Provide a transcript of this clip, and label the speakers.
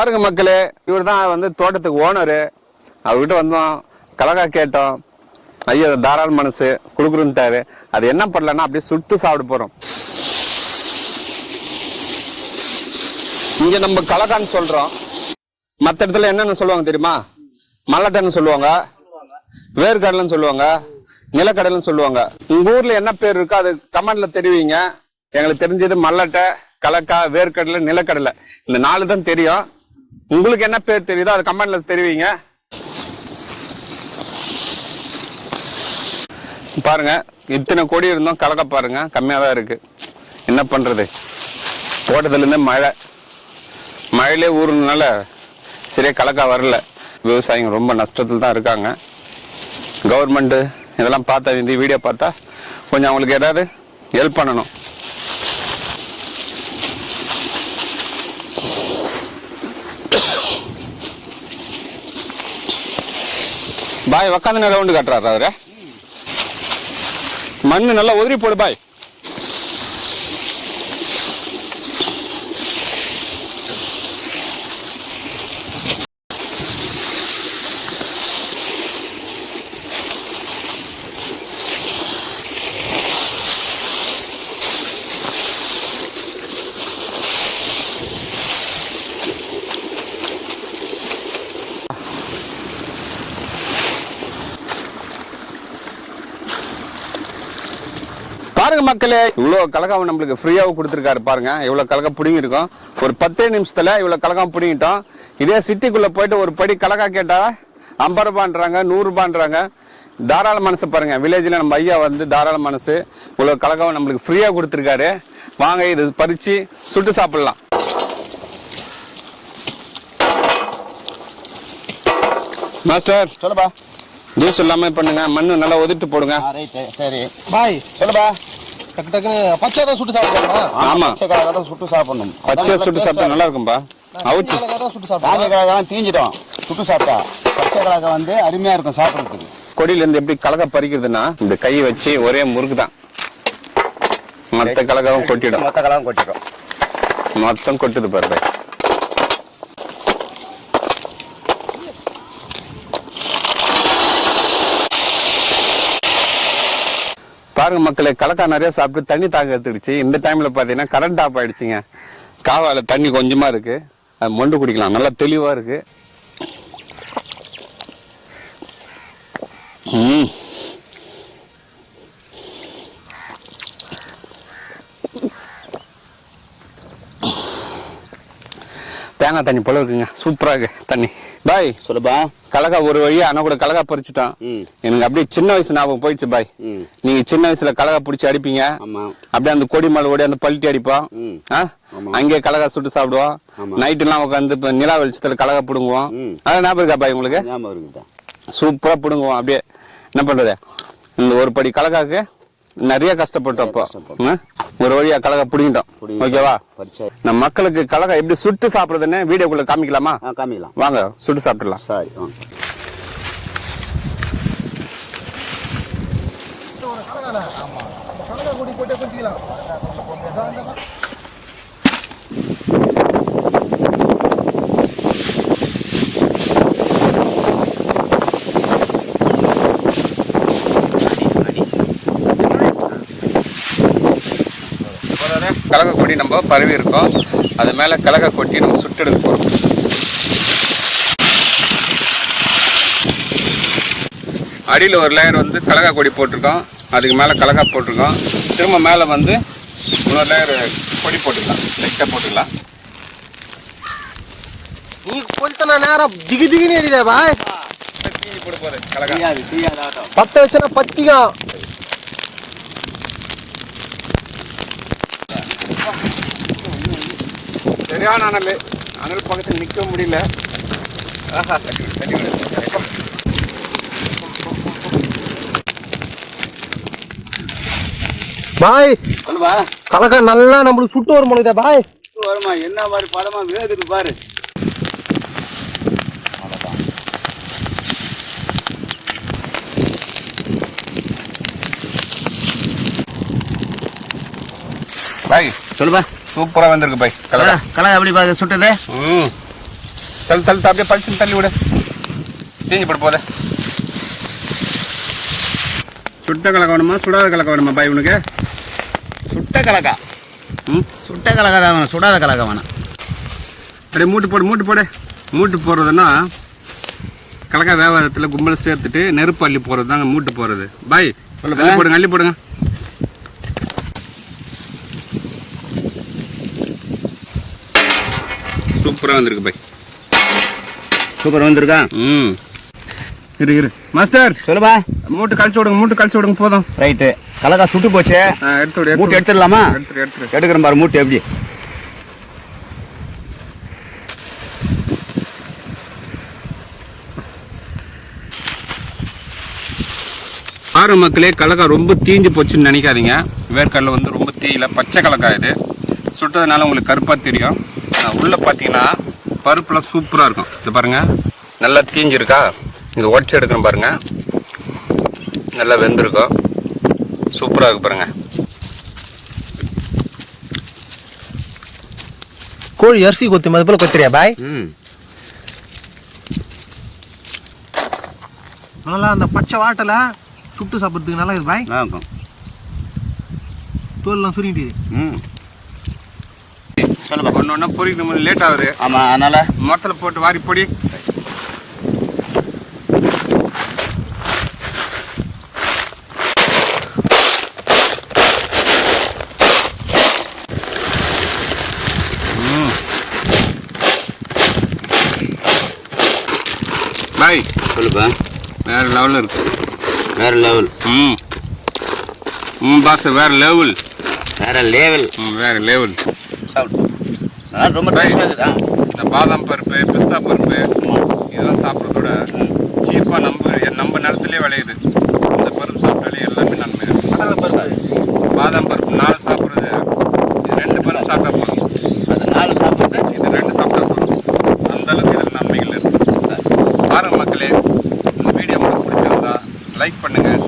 Speaker 1: பாருங்க மக்களே, இவர் தான் வந்து தோட்டத்துக்கு ஓனரு. அவர்கிட்ட வந்தோம், கலகா கேட்டோம். ஐயோ தாராள மனசு குடுக்குறேன்ட்டாரு. அது என்ன பண்ணலன்னா அப்படியே சுட்டு சாப்பிட போறோம். இங்க நம்ம கலகான்னு சொல்றோம், மற்ற இடத்துல என்னன்னு சொல்லுவாங்க தெரியுமா? மல்லட்டைன்னு சொல்லுவாங்க, வேர்க்கடலைன்னு சொல்லுவாங்க, நிலக்கடலைன்னு சொல்லுவாங்க. உங்க ஊர்ல என்ன பேர் இருக்கோ அது கமெண்ட்ல தெரிவிங்க. எங்களுக்கு தெரிஞ்சது மல்லட்டை, கலக்கா, வேர்க்கடலை, நிலக்கடலை, இந்த 4 தான் தெரியும். உங்களுக்கு என்ன பேர் தெரியுதோ அது கமெண்ட்ல தெரிவிங்க. பாருங்க, இத்தனை கொடி இருந்தோம், கலக்க பாருங்க கம்மியா தான் இருக்கு. என்ன பண்றது, தோட்டத்துல இருந்து மழையிலே ஊருனால சரியா கலக்கா வரல. விவசாயிங்க ரொம்ப நஷ்டத்துல தான் இருக்காங்க. கவர்மெண்ட் இதெல்லாம் பார்த்தா, இந்த வீடியோ பார்த்தா கொஞ்சம் அவங்களுக்கு ஏதாவது ஹெல்ப் பண்ணணும். பாய் உக்காந்து ரவுண்டு காட்டுறாரு அவரு. மண்ணு நல்லா உதிரி போடு பாய். பாருங்க மக்களே, இவ்வளவு கலகாவை நம்மளுக்கு ஃப்ரீயாவும் கொடுத்துருக்காரு. பாருங்க இவ்வளவு கலகா பிடிங்கி இருக்கும். ஒரு 10 நிமிஷத்துல இவ்வளவு கலகா பிடிங்கிட்டோம். இதே சிட்டிக்குள்ள போயிட்டு ஒரு படி கலகா கேட்டா 50 ரூபான்றாங்க, 100 ரூபான்றாங்க. தாராள மனசு பாருங்க, வில்லேஜ்ல நம்ம ஐயா வந்து தாராள மனசு இவ்வளவு கலகாவை நம்மளுக்கு ஃப்ரீயா கொடுத்துருக்காரு. வாங்க இது பறிச்சு சுட்டு சாப்பிடலாம். மாஸ்டர்
Speaker 2: சொல்லுப்பா.
Speaker 1: ஜூஸ் எல்லாமே பண்ணுங்க, மண்ணு நல்லா ஒதிட்டு போடுங்க.
Speaker 2: சரி பாய், சொல்லுப்பா. டக்கு டக்குன்னு பச்சை தான் சுட்டு சாப்பிடணுமா? ஆமா, பச்சை கலகா தான் சுட்டு சாப்பிடணும்.
Speaker 1: பச்சை சுட்டு சாப்பிட்டா நல்லா இருக்கும்பா. அவுச்சு
Speaker 2: சுட்டு சாப்பிட்டா கலகா தீஞ்சிடும். சுட்டு சாப்பிட்டா பச்சை கலகா வந்து அருமையா இருக்கும் சாப்பிடுறதுக்கு.
Speaker 1: கொடியில இருந்து எப்படி கலகா பறிக்கிறதுன்னா, இந்த கையை வச்சு ஒரே முறுக்கு தான், மொத்த கலகாவும் கொட்டிடும். மொத்தம் கொட்டுது பாருங்க. பாருங்க மக்களே, கலக்கா நிறைய சாப்பிட்டு தண்ணி தாங்க எடுத்துடுச்சு. இந்த டைம்ல பாத்தீங்கன்னா கரண்ட் ஆஃப் ஆயிடுச்சுங்க. காவால தண்ணி கொஞ்சமா இருக்கு, அது மொண்டு குடிக்கலாம், நல்லா தெளிவா இருக்கு. தேங்காய் தண்ணி போல இருக்குங்க, சூப்பரா இருக்கு தண்ணி. பாய்
Speaker 2: சொல்லுப்பா.
Speaker 1: கலகா ஒரு வழியா ஆனா கூட கலகா பறிச்சுட்டான். எனக்கு அப்படியே சின்ன வயசு ஞாபகம் போயிடுச்சு பாய். நீங்க சின்ன வயசுல கலகா பிடிச்சி அடிப்பீங்க, அப்படியே அந்த கொடி மேல ஓடி அந்த பல்ட்டி அடிப்போம், அங்கே கலகா சுட்டு சாப்பிடுவோம். நைட்டு எல்லாம் உட்காந்து நிலா வெளிச்சத்துல கலகா பிடுங்குவோம். அதான் ஞாபகம் இருக்கா பாய் உங்களுக்கு? சூப்பரா பிடுங்குவோம். அப்படியே என்ன பண்றது, இந்த ஒரு படி கலகாக்கு நிறைய கஷ்டப்பட்டோம். ஒரு வழியா கலகா பிடிங்கிட்டோம். ஓகேவா? நம்ம மக்களுக்கு கலகா எப்படி சுட்டு சாப்பிடுறதுன்னு வீடியோக்குள்ள காமிக்கலாமா?
Speaker 2: காமிக்கலாம்
Speaker 1: வாங்க, சுட்டு சாப்பிடலாம். கலகா கொடி நம்ம பரவி இருக்கோம், அது மேல கலகா கொட்டி நம்ம சுட்டு எடுக்க போறோம். அடியில் ஒரு லேயர் வந்து கலகா கொடி போட்டிருக்கோம், அதுக்கு மேல கலகா போட்டிருக்கோம். திரும்ப மேல வந்து இன்னொரு லேயர் கொடி போட்டுக்கலாம், லைட்டா போட்டுக்கலாம்.
Speaker 2: நீ கொஞ்ச நேரம் திகு திகுன்னு எரியுதே பாய்.
Speaker 1: தீ போட போகுது கலகா.
Speaker 2: பத்த வச்சா பத்திக்கும்.
Speaker 1: சரியான அனல் பக்கத்தில் நிற்க முடியல.
Speaker 2: பாய் சொல்லுவா. கலக்கா நல்லா நம்மளுக்கு சுட்டு வரும் போல பாய்.
Speaker 1: வருமா? என்ன மாதிரி பதமா வேகுது பாரு. பாய் சொல்லுப்பா. சூப்பரா வந்திருக்கு பாய் கலகா.
Speaker 2: கலகா எப்படி பாய் சுட்டது?
Speaker 1: தள்ளு அப்படியே பழிச்சு தள்ளி விடு. தீஞ்சு போட போத. சுட்ட கலக்கா வேணுமா சுடாத கலக்கா வேணுமா பாய் உனக்கு?
Speaker 2: சுட்ட கலக்கா. சுட்ட கலக்கா தான் வேணும், சுடாத கலக்கா வேணும்.
Speaker 1: அப்படியே மூட்டு போடு. மூட்டு போடுறதுன்னா கலக்கா வியாபாரத்தில் கும்பல் சேர்த்துட்டு நெருப்பு அள்ளி போடுறது தாங்க மூட்டு போடுறது. பாய் அள்ளி போடுங்க. சூப்பராக வந்திருக்கு பாய்.
Speaker 2: சூப்பர் வந்திருக்கா?
Speaker 1: இரு மாஸ்டர்
Speaker 2: சொல்லுப்பா.
Speaker 1: மூட்டு கழிச்சு விடுங்க போதும்.
Speaker 2: ரைட்டு. கலக்கா சுட்டு போச்சு.
Speaker 1: எடுத்து
Speaker 2: மூட்டை எடுத்துடலாமா?
Speaker 1: எடுத்துரு.
Speaker 2: எடுக்கிறேன் பாரு மூட்டை எப்படி.
Speaker 1: ஆறு மக்களே, கலக்கா ரொம்ப தீஞ்சு போச்சுன்னு நினைக்காதீங்க. வேர்க்கடலை வந்து ரொம்ப தீயல, பச்சை கலக்காய் இது. சுட்டதுனால உங்களுக்கு கருப்பாக தெரியும். உள்ளே பார்த்தீங்கன்னா பருப்புலாம் சூப்பராக இருக்கும். இது பாருங்கள், நல்லா தீஞ்சிருக்கா. இங்கே உடச்சி எடுக்கணும் பாருங்கள், நல்லா வெந்திருக்கும். சூப்பராக இருக்கு பாருங்கள்.
Speaker 2: கோழி அரிசி கொத்தி அது போல கொத்துறியா பாய்? நல்லா அந்த பச்சை வாட்டல சுட்டு சாப்பிட்றதுக்கு நல்லா இருக்குது பாய். நல்லா இருக்கும். தோல்லாம் சுருங்கிட்டு.
Speaker 1: சொல்லுப்பா. ஒன்று பொறிக்கணும், லேட் ஆகுது.
Speaker 2: ஆமாம், அதனால
Speaker 1: மொத்தத்தில் போட்டு வாரி பொடி. பாய்
Speaker 2: சொல்லுப்பா.
Speaker 1: வேற லெவலில் இருக்கு.
Speaker 2: வேற லெவல்.
Speaker 1: பாஸ் வேற லெவல்.
Speaker 2: வேற லெவல். ரொம்ப டேஸ்டாக இருக்குதா?
Speaker 1: இந்த பாதாம் பருப்பு, பிஸ்தா பருப்பு இதெல்லாம் சாப்பிட்றதோட சீப்பாக நம்ம நிலத்துலேயே விளையுது. இந்த பருப்பு சாப்பிட்டாலே எல்லாமே நன்மை. பாதாம் பருப்பு 4 சாப்பிட்றது, இது 2 பருப்பு சாப்பிட்டா போதும்.
Speaker 2: அது 4 சாப்பிட்றது,
Speaker 1: இது 2 சாப்பிட்டா போதும். அந்த அளவுக்கு இதில் நன்மைகள் இருக்குது. பாருங்க மக்களே, இந்த வீடியோ உங்களுக்கு பிடிச்சிருந்தா லைக் பண்ணுங்கள்,